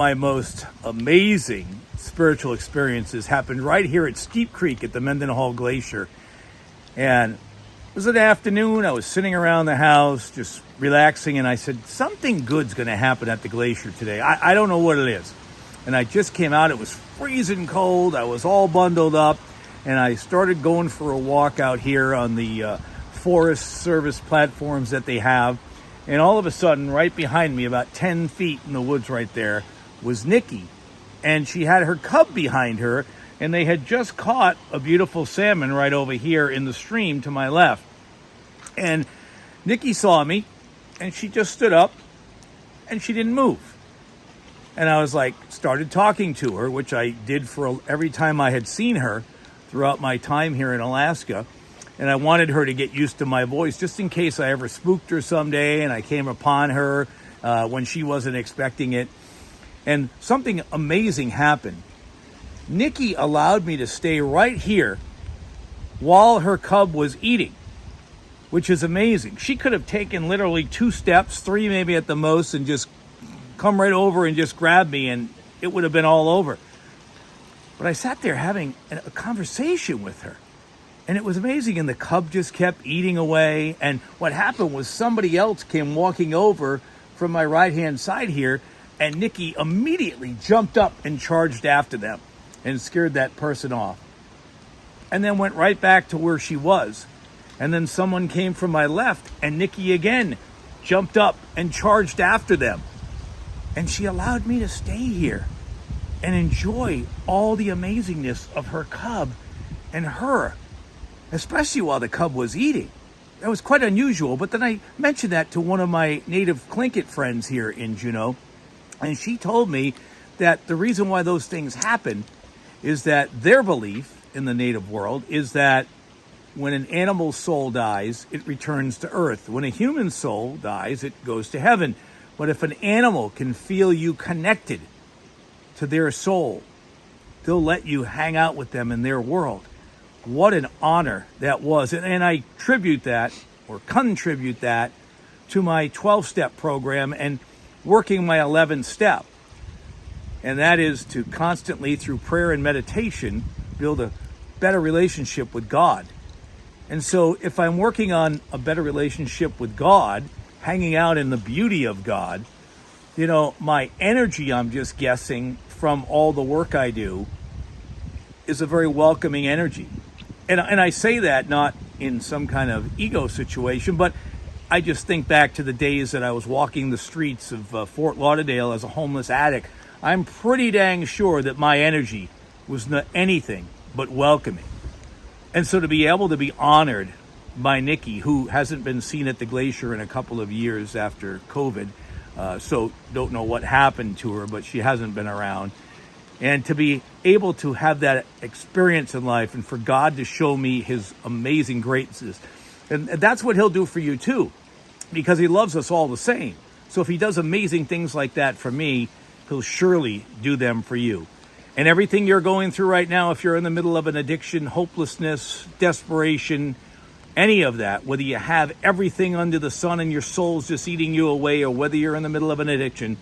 my most amazing spiritual experiences happened right here at Steep Creek at the Mendenhall Glacier. And it was an afternoon. I was sitting around the house just relaxing, and I said, something good's going to happen at the glacier today. I don't know what it is. And I just came out. It was freezing cold. I was all bundled up, and I started going for a walk out here on the Forest Service platforms that they have. And all of a sudden, right behind me, about 10 feet in the woods right there, was Nicky. And she had her cub behind her, and they had just caught a beautiful salmon right over here in the stream to my left. And Nicky saw me, and she just stood up, and she didn't move. And I was like, started talking to her, which I did for every time I had seen her throughout my time here in Alaska. And I wanted her to get used to my voice, just in case I ever spooked her someday and I came upon her when she wasn't expecting it. And something amazing happened. Nicky allowed me to stay right here while her cub was eating, which is amazing. She could have taken literally 2 steps, 3 maybe at the most, and just come right over and just grab me, and it would have been all over. But I sat there having a conversation with her, and it was amazing. And the cub just kept eating away. And what happened was somebody else came walking over from my right-hand side here, and Nicky immediately jumped up and charged after them and scared that person off. And then went right back to where she was. And then someone came from my left, and Nicky again jumped up and charged after them. And she allowed me to stay here and enjoy all the amazingness of her cub and her, especially while the cub was eating. That was quite unusual. But then I mentioned that to one of my native Tlingit friends here in Juneau, and she told me that the reason why those things happen is that their belief in the native world is that when an animal's soul dies, it returns to earth. When a human soul dies, it goes to heaven. But if an animal can feel you connected to their soul, they'll let you hang out with them in their world. What an honor that was. And I contribute that to my 12-step program and working my 11th step. And that is to constantly, through prayer and meditation, build a better relationship with God. And so if I'm working on a better relationship with God, hanging out in the beauty of God, my energy, I'm just guessing, from all the work I do is a very welcoming energy. And I say that not in some kind of ego situation, but I just think back to the days that I was walking the streets of Fort Lauderdale as a homeless addict. I'm pretty dang sure that my energy was not anything but welcoming. And so to be able to be honored by Nicky, who hasn't been seen at the glacier in a couple of years after COVID, so don't know what happened to her, but she hasn't been around. And to be able to have that experience in life and for God to show me his amazing greatness. And that's what he'll do for you too, because he loves us all the same. So if he does amazing things like that for me, he'll surely do them for you. And everything you're going through right now, if you're in the middle of an addiction, hopelessness, desperation, any of that, whether you have everything under the sun and your soul's just eating you away, or whether you're in the middle of an addiction,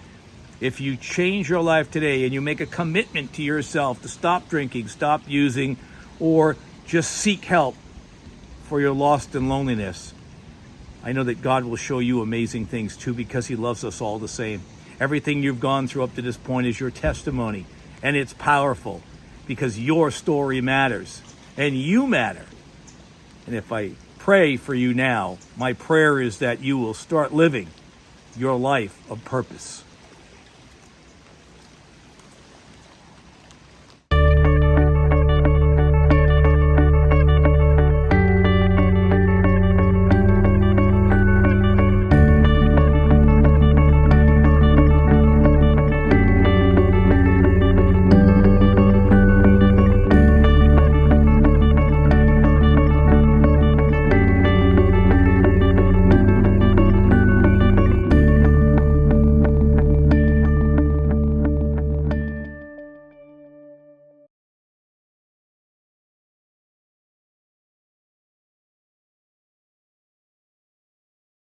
if you change your life today and you make a commitment to yourself to stop drinking, stop using, or just seek help for your lost and loneliness, I know that God will show you amazing things too, because he loves us all the same. Everything you've gone through up to this point is your testimony, and it's powerful because your story matters and you matter. And if I pray for you now, my prayer is that you will start living your life of purpose.